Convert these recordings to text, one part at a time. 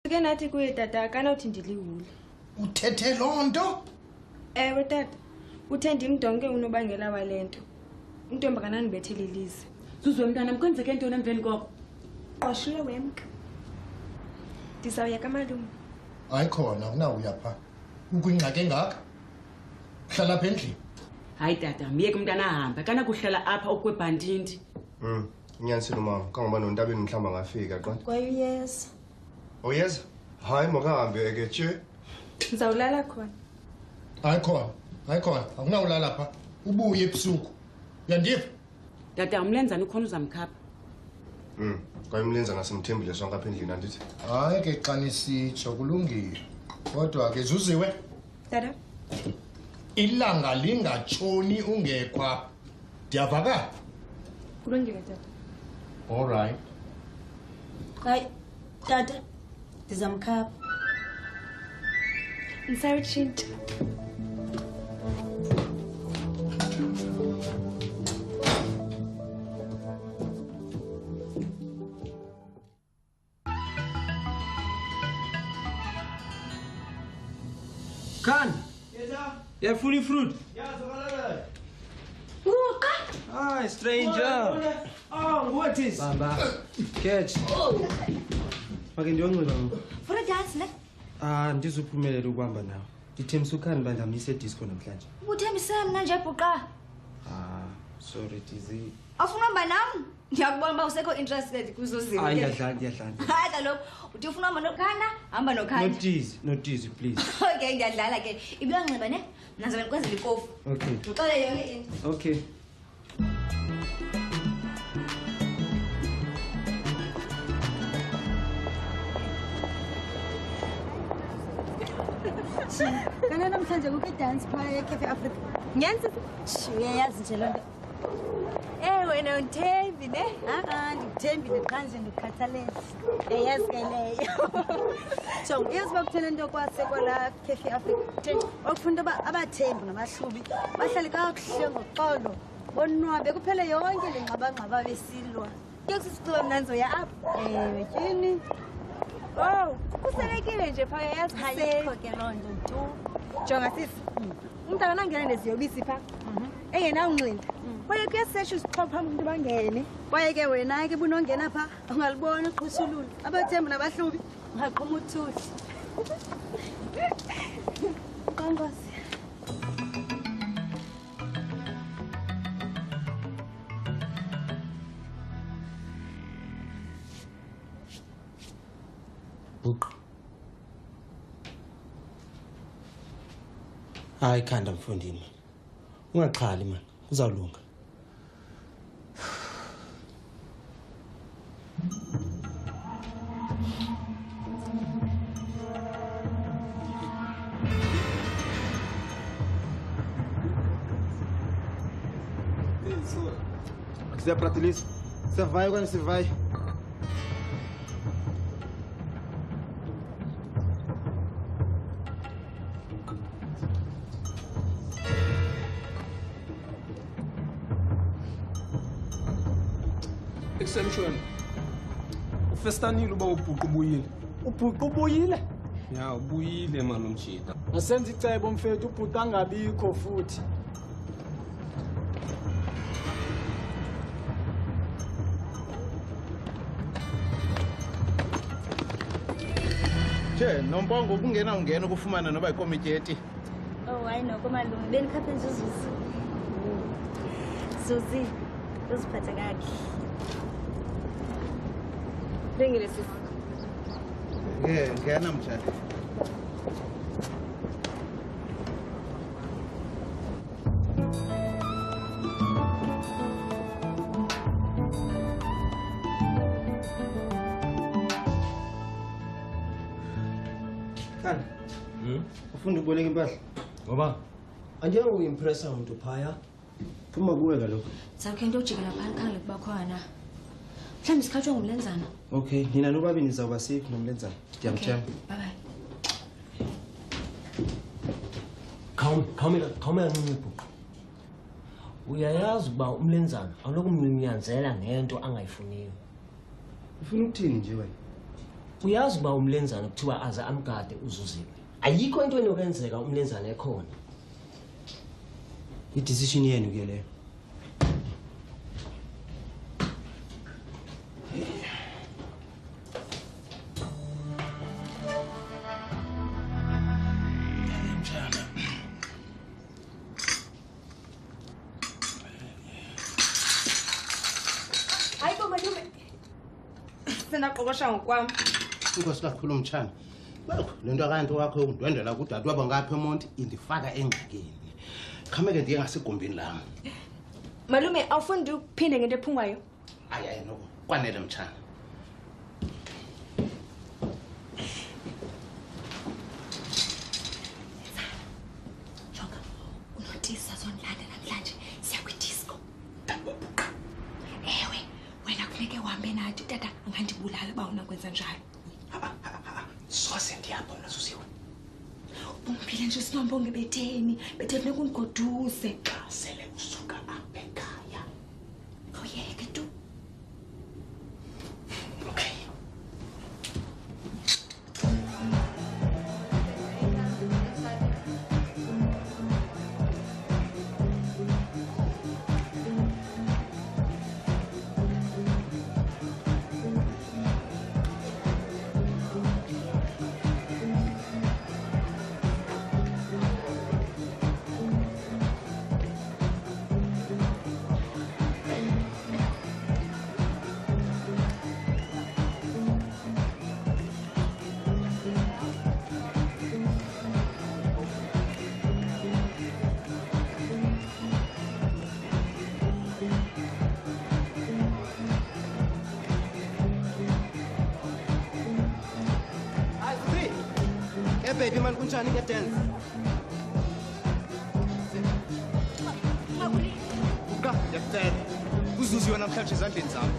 Ke nathi kuye tata akanawuthi ndiliwule. Uthethe loo nto? Ewe tata. Uthe ndimdonke unobangela walento. Intombi kanandibethele ilizwe. Zuzu mntana mkwenzeke ntoni emveni koko? Qoshile wemka. Ndizawuya kamalume. Hayi khona kunawuya pha. Ukwingxaki engaka? Hlala apha endlini. Hayi tata, myeke umntana ahambe. Akanakuhlala apha okwebhantindi. Unyanisile umama, kangoba nontabeni mhlawumbe angafika qha. Kwayuyeza. Oyeza? Hayi makahambe ke tshwe. Ndizawulala khona. Hayi khona. Akunawulala pha. Ubuye ebusuku. Uyandiva? Tata, umlenzana ukhona uzamkhapha. Kwaye umlenza ngasemthembile sonke apha endlini andithi. Hayi ke xa nisitsho kulungile. Kodwa ke Zuziwe. Tata. Ilanga lingatshoni ungekwa. Ndiyavakala? Kulungile tata. All right. Hayi tata ndizamkhapha. Ndisawutshintsha. Khan. Yes, sir. Yeah, fully fruit. Yeah, so Uka. Hi, stranger. Oh, what is? Bamba. Catch. Make ndiyonxiba ngoku. For a dance ne? Ndizophumelela ukuhamba nawe. Ndithembisa uKhan uba ndamisa edisco namhlanje. Uthembisa mna nje bhuqa. Sorry Dizzy. Afuna uhamba nam? Ndiyakubona uba usekho interested kuzo zinto. Ndiyadlala. Hayi kaloku uthi ufuna uhamba noKhana, hamba noKhana. No Dizzy, please. Okay, ndiyadlala ke. Ibuyonxiba ne? Nazobe ndikwenzela ikofu. Okay. Uqale yonke into. Okay. Kana namhlanje kuke dance phaya eCafe Africa. Ngenza uyayazi nje lonto. Wena undithembi ne? Ndikuthembile qha nje ndikukhathalele. Yazi ke leyo. So, uyazi bakuthena into kwasekwala Cafe Africa. Okufunda uba abathembu nabahlubi bahlale kakuhle ngoxolo. Bonwabe kuphele yonke le ngxabangxaba besilwa. Kuyokusixuba mnanzo ya apha. Ewe tyhini. Oh, kuselekile nje phaya yazi Ayikho ke loo nto tu. jonga sisi. Umntana nangena neziyobisi pha. Engenawunxinda. Kwaye kuyasesha isixhopha umuntu bangene. Kwaye ke wena ke bunongena pha ungalibona uqhushululu. Abathembu nabahlubi ungaqhuma uthuli. Kongosi. Buqa. Hayi khanda mfundini. Ungaxhali man, kuzawulunga. Você pratilhas? Você vai quando você vai? Exemption. Ufestanile uba ubhuqa ubuyile. Ubhuqa ubuyile? Ya, ubuyile man umshita. Asenza icebo mfethu ubhuqa angabikho futhi. Che, nombongo ungena ukufumana noba ikomiteti. Oh, hayi noko malume benikhaphe nje uZuzi. Zuzi, uziphatha kakuhle. Bengile sisi. Ngena mtshana. Khanda. Ufunda ukuboleka impahla? Ngoba anjenge uyimpressa umuntu phaya. Phuma kuwe kaloku. Sakhe into ujikela phana kuba khona. Mhlawumbe sikhatshwa ngumlenzana. Okay, nina nobabini nizawuba safe nomlenzana. Ndiyamthemba. Bye bye. Khawumela ncipho. Uyayazi uba umlenzana awulokumnyanzela ngento angayifuniyo. Ufuna ukuthini nje wena? Uyazi uba umlenzana kuthiwa aza amgade uzuziwe. Ayikho into enokwenzeka umlenzana ekhona. I-decision yenu ke leyo. Hayibo malume. Senaqoqosha ngokwami. Inkosi kakhulu mtshana. Lento akanti wakho undwendela kudade waba ngapha eMonti indifaka engxakini. Khameke ndiye ngasegumbini lami. Malume awufundi ukuphinde ngento ephungwayo? Hayi noko kwanele mtshana. Jonga, unotisa zonlanda namhlanje siya kwi-disco. Ewe, wena kufuneke uhambe nathi tata angandibulala uba unakwenza njalo. Soze ndiyabona Susiwe. Umphile nje sinombonge betheni, bethe funeka undigoduse. Xa sele usuka apha ekhaya. Khawuyeke tu. Okay. Baby man kunjani ke dance? Uka, yakucela. Uzuziwe namhlanje ezandleni zami.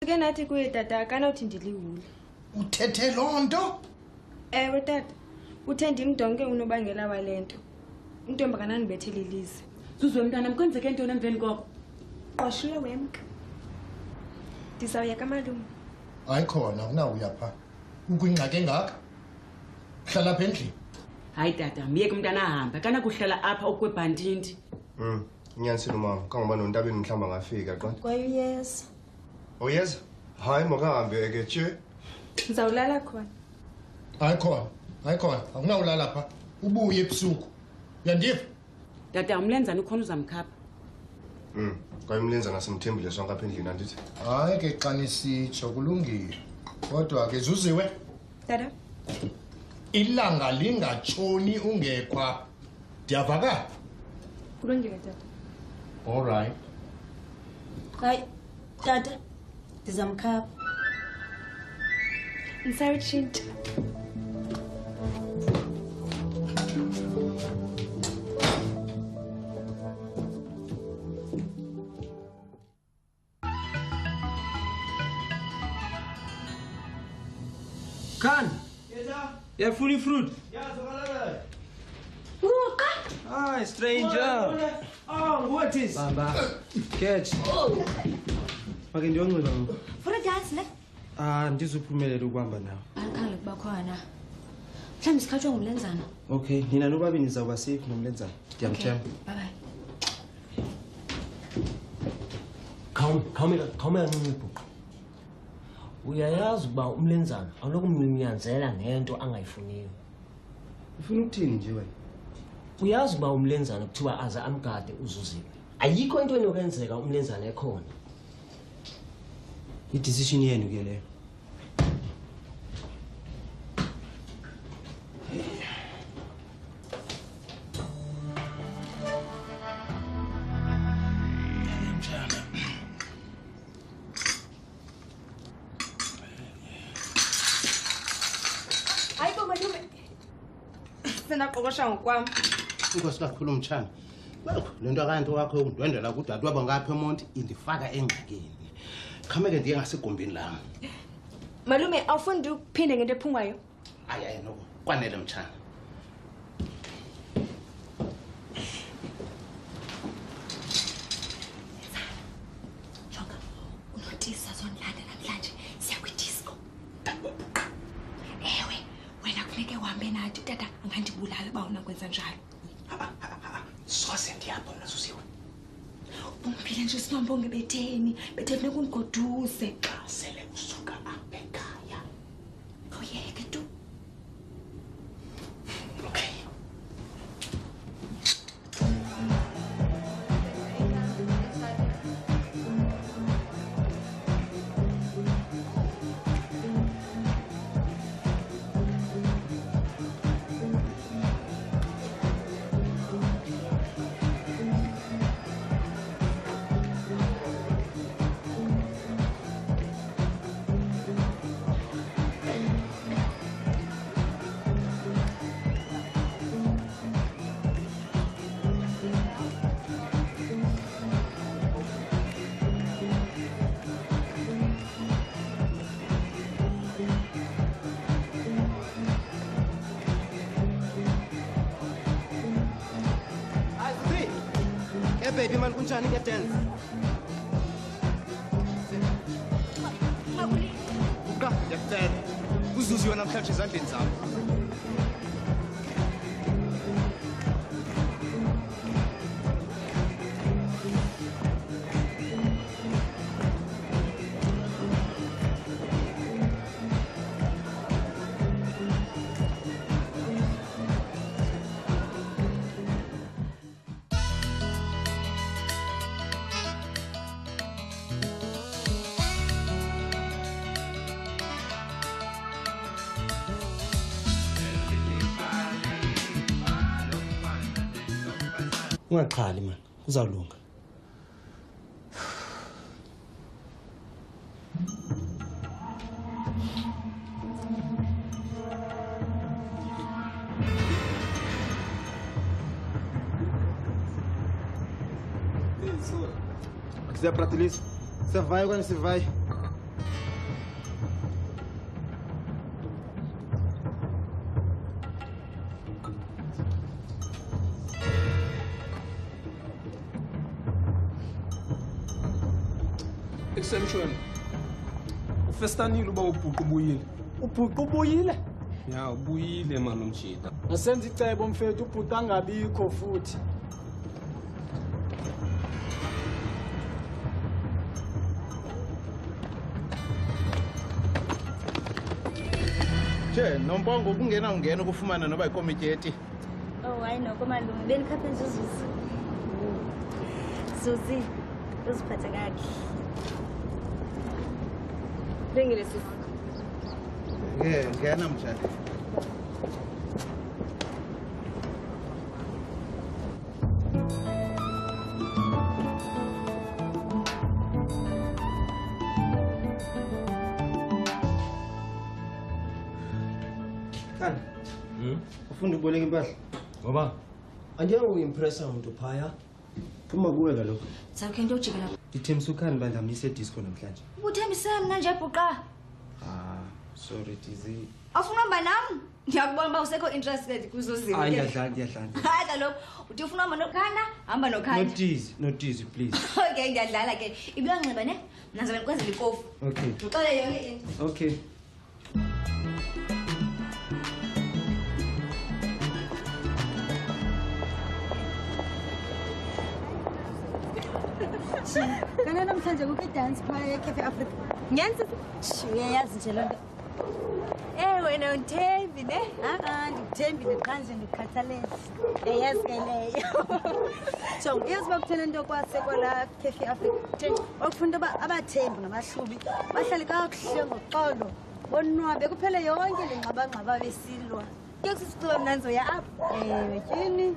Ke nathi kuye tata akanawuthi ndiliwule. Uthethe loo nto? Ewe tata, uthe ndimdonke unobangela walento. Intombi akanandibethe lilize. Zuzwe mntanam kwenzeke ntoni emveni koko? Qoshile wemka. Ndizawuyeka malume. Hayi khona akunawuya pha. Ukwingxaki engaka? Hlala apha endlini. Hayi tata, myeke umntana ahambe akanakuhlala apha okwebhantindi. Unyanisile mama, kangoba nontabeni mhlawumbi angafika qonda. Kwayuyeza. Oyeza? Hayi makahambe ke tshwe. Ndizawulala khona. Hayi khona akunawulala pha. Ubuye ebusuku. Uyandiva? Tata umlenzana ukhona uzamkhapha. Kwaye umlenzana simthembile sonke apha endlini andithi. Hayi ke xa nisitsho kulungile. Kodwa ke Zuziwe, Tata, ilanga lingatshoni ungekwa. Ndiyavakala? kulungile tata. All right. Hayi, tata, ndizamkhapha. Ndisawutshintsha. Khan. Yeza. Uyafuna ifruit? Nguqa. Hi, stranger. Oh, what is? Bamba. Catch. Make ndiyonxiba ngoku. For a dance ne? Ndizuphumelela ukuhamba nawe. Angikhangela kuba khona. Mhlawumbe sikhatshwa ngumlenzana. Okay, nina nobabini nizawuba safe nomlenzana. Ndiyamthemba. Bye bye. Khawume kancinci ibhuqa. Uyayazi ukuba umlenzana awunokumnyanzela ngento angayifuniyo. Ufuna ukuthini nje wena? Uyazi ukuba umlenzana kuthiwa aze amgade uzuziwe. Ayikho into enokwenzeka umlenzana ekhona. I-decision yenu ke leyo. Hayibo malume. Senaqoqosha ngokwami. Inkosi kakhulu mtshana. Lento akanti wakho undwendela kudadewabo ngapha eMonti indifaka engxakini. Khameke ndiye ngasegumbini lami. Malume awufundi ukuphinde ngento ephungwayo? Ayaye noko kwanele mtshana. Jonga, unotisa zonlanda namhlanje siya kwi-disco. Ewe, wena kufuneke uhambe nathi utata angandibulala uba unakwenza njalo. Soze ndiyabona Susiwe. Umphile nje sinombonge betheni, bethe funeka undigoduse. Xa sele usuka apha ekhaya. Awuyeke tu. Okay. Baby man kunjani ke dance? Uka, yakucela. Uzuziwe namhlanje ezandleni zami. Ungaqhali man, kuzawulunga. Quiser pratilhar, você vai quando você vai. Exception. Ufestanile uba ubhuqa ubuyile. Ubhuqa ubuyile? Ya, ubuyile mama Mjida. Asenza icebo mfethu ubhuqa angabikho futhi. Je, nombongo ungena ukufumana noba ikomiteti. Oh, hayi noko malume benikhaphe nje uZuzi. Zuzi, uziphathe kakuhle. Bengile sisi. Ngena mtshana. Kana. Ufunda ukuboleka impahla? Ngoba andiyanga uyimpressa umuntu phaya. Phuma kuwe kaloku. Sawukhe into ujikela. Ndithembisa ukhani bandla mise disco namhlanje. Ubuthembisa mna nje bhuqa. Sorry, Dizzy. Afuna uhamba nami? Ngiyakubona uba usekho interested kuzoziwe. Hayi ngiyadlala. Hayi kaloku uthi ufuna uhamba nokhana, hamba nokhana. No Dizzy, please. Okay, ngiyadlala ke. Ibuya nxiba ne? Nazobe ndikwenzela ikofu. Okay. Uxele yonke into. Okay. Kana namhlanje kukho dance phaya eCafe Africa. Ngenza uyayazi nje loo nto. wena uNthembi ne? Ndikuthembile qha nje ndikukhathalele. Yazi ke leyo. So, uyazi uba kuthena into kwasekwala Cafe Africa. Okufunda uba abathembu nabahlubi bahlale kakuhle ngoxolo. Bonwabe kuphele yonke le ngxabangxaba besilwa. Kuye kusicula mnanzo ya apha. Ewe, tyhini.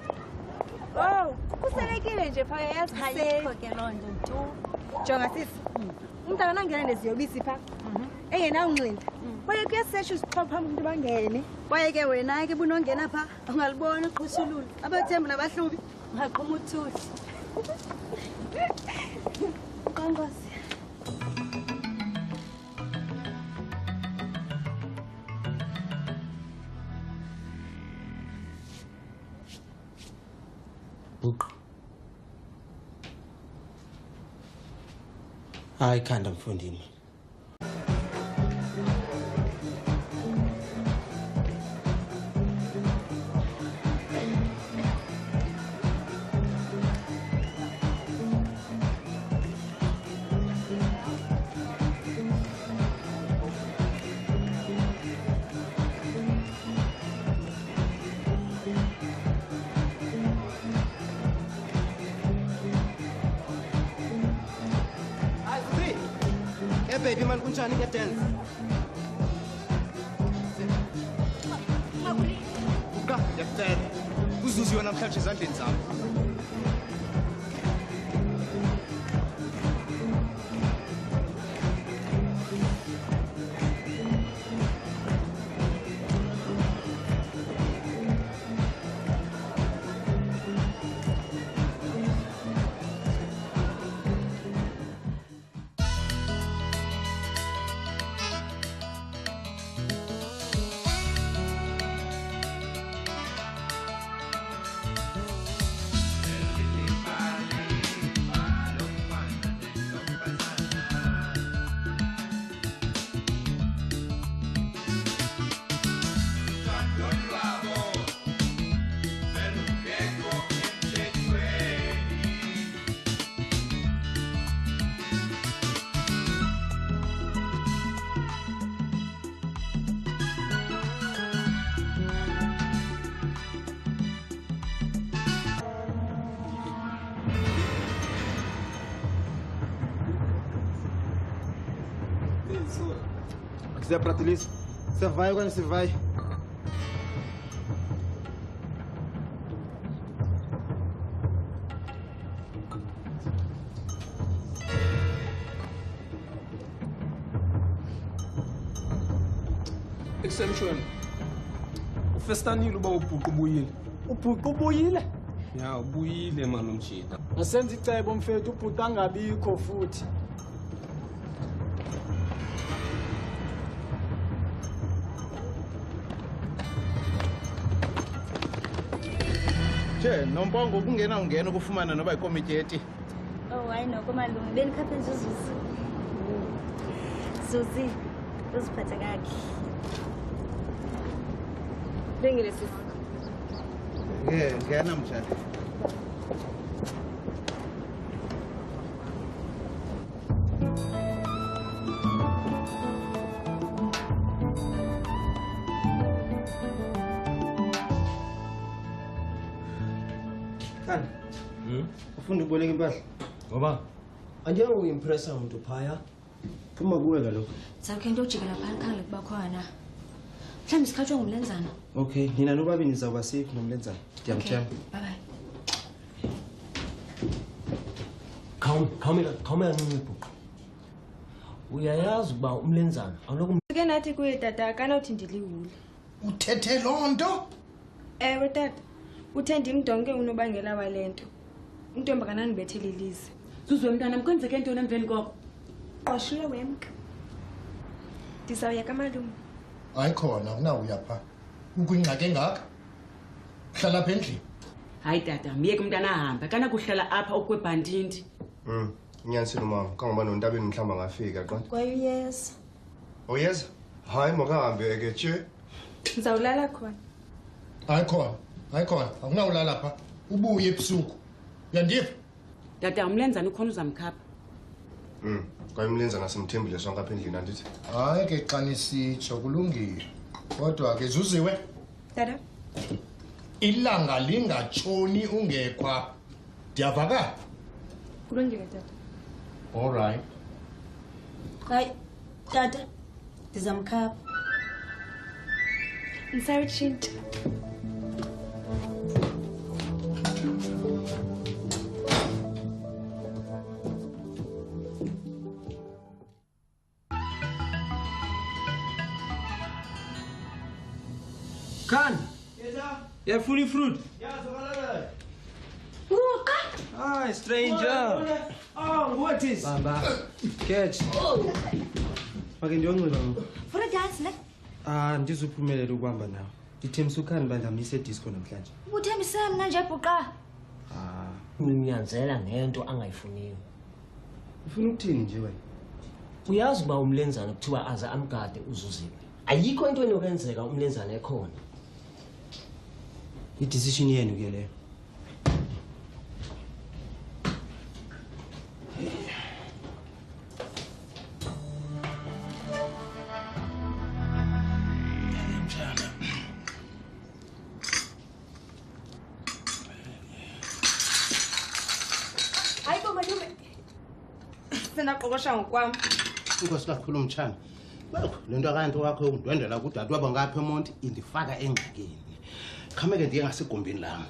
Oh, kuselekile nje phaya yazi Ayikho ke loo nto tu. Jonga sisi. Umntana nangena neziyobisi pha. Engenawunxinda. Kwaye kuyasesha izixhobo phambi umuntu bangene. Kwaye ke wena ke bunongena pha ungalibona uqhushululu. Abathembu nabahlubi ungaqhuma uthuli. Kongosi. Buqa. Hayi khanda mfundini. Baby man kunjani ke dance? Uka yakucela. Uzuziwe namhlanje ezandleni zami. Quiser pratilhar, você vai quando você vai. Exemption. Ufestanile uba ubhuqa ubuyile. Ubhuqa ubuyile? Ya, ubuyile mani umshita. Asenza icebo mfethu ubhuqa angabikho futhi. Che, nompongo kungena ungena ukufumana noba ikomiteti. Oh, hayi noko malume benikhaphe nje uZuzi. Zuzi, uziphathe kakhe. Lengile sisi. Ngena mtshana. Khanda. Ufuna uboleka impahla? Ngoba angeke uyimpressa umuntu phaya. Phuma kuwe kaloku. Sakhe into ujikela phana khangele kuba khona. Mhlawumbe sikhatshwa ngumlenzana. Okay, nina nobabini nizawuba safe nomlenzana. Ndiyamthemba. Bye bye. Khawumela kancinci bhuqa. Uyayazi ukuba umlenzana awunokum Ke nathi kuye tata akanothi ndiliwule. Uthethe loo nto? Ewe tata. Uthe ndimdonke unobangela walento. Intombi kanandibethele ilize. Zuzwe mntana mkwenzeke ntoni emveni koko? Qoshile wemka. Ndizawuya kamalume. ayikhona akunawuya pha ukwingxaki engaka hlala apha endlini. Hayi tata myeke umntana ahambe kanakuhlala apha okwebhantindi. Inyanisile mama kangoba nontabeni mhlawumbi angafika qonda. Kwayuyeza. Uyeza? Hayi makahambe ke tshwe. Ngizawulala khona. Ayikhona akunawulala pha ubuye ebusuku uyandiva. Tata umlenzane ukhona uzamkhapha. Kwaye umlenzana simthembile sonke apha endlini andithi. Hayi ke xa nisitsho kulungile kodwa ke Zuziwe Dada. Ilanga lingatshoni ungekho apha. Ndiyavakala. Kulungile tata. All right. Hayi, tata. Ndizamkhapha. Ngisawutshintsha. Khan. Yeah, fully fruit. Hi, stranger. Oh, what is? Baba, catch. Okay, ndiyonxiba ngoku. For a dance, ne? Ndizuphumelela ukuhamba nawe. Ndithembisa ukhani bandamisa edisco namhlanje. Ubuthembise mna nje bhuqa. Unyanzela ngento angayifuniyo. Ufuna ukuthini nje wena? Uyazi uba umlenzana kuthiwa aze amgade uzuziwe. Ayikho into enokenzeka umlenzana ekhona. I-decision yenu ke leyo. Hayibo malume. Senaqoqosha ngokwami. Inkosi kakhulu mtshana. Lento akanti wakho ungidwendela kudadewabo ngapha eMonti indifaka engxakini. Khameke ndiye ngasegumbini lami.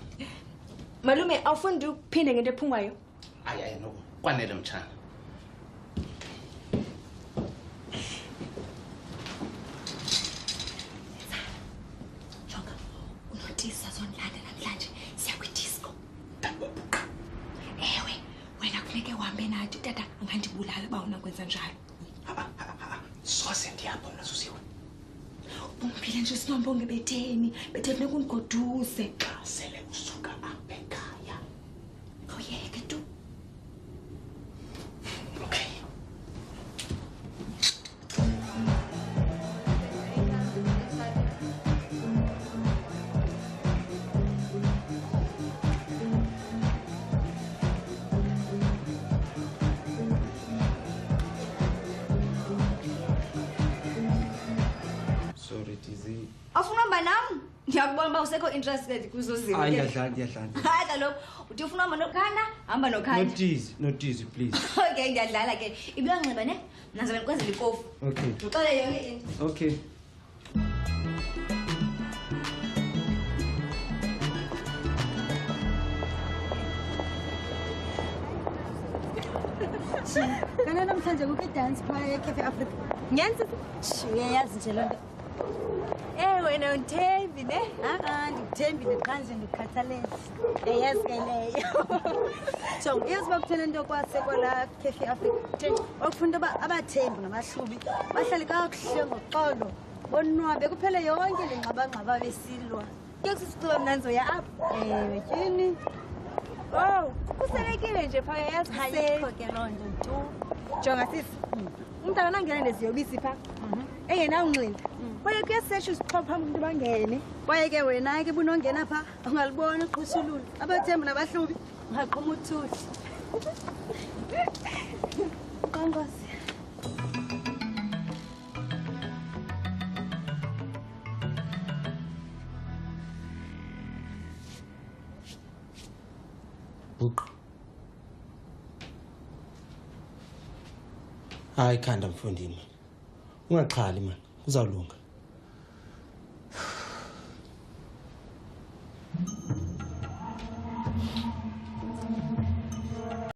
Malume awufundi ukuphinde ngento ephungwayo. Hayi noko kwanele mtshana. Jonga, unotisa zonlanda namhlanje siya kwidisco. Ewe, wena kufuneke uhambe nathi tata angandibulala uba unakwenza njalo. Soze ndiyapho mna Zuziwe. Umphile nje sinombonge betheni funeka undigoduze. Xa sele usuka apha ekhaya. Awuyeke tu. Okay. Sorry, Tizi. Awufuna uhamba nam? Ngiyakubona uba usekho interested kuzoziwe. Hayi ndiyadlala. Hayi kaloku uthi ufuna uhamba nokhana hamba nokhana. No tease, please. Okay ndiyadlala ke. Ibuyonxiba ne? Mna zabe ndikwenzela ikofu. Okay. Uxele yonke into. Okay. Kana namhlanje kukho dance phaya eCafe Africa. Ngenza Uyayazi nje lonto. wena undithembi ne? Ndikuthembile qha nje ndikukhathalele. Yazi ke leyo. Jonga, uyazi uba kuthena into kwasekwala Cafe Africa. Okufuna uba abathembu nabahlubi bahlale kakuhle ngoxolo. Bonwabe kuphele yonke le ngxabangxaba besilwa. Ke kusisixiba mna ndizoya apha. Ewe tyhini. Oh, kuselekile nje phaya yazi Ayikho ke loo nto tu. Jonga sisi. Umntana nangena neziyobisi pha. Engenawunxinda. Kwaye kuyasetsha izixhobo phambi umuntu bangene. Kwaye ke wena ke bunongena pha ungalibona uqhushululu. Abathembu nabahlubi ungaqhuma uthuli. Kongosi. Hayi khanda mfondini. Ungaxhali man, kuzawulunga.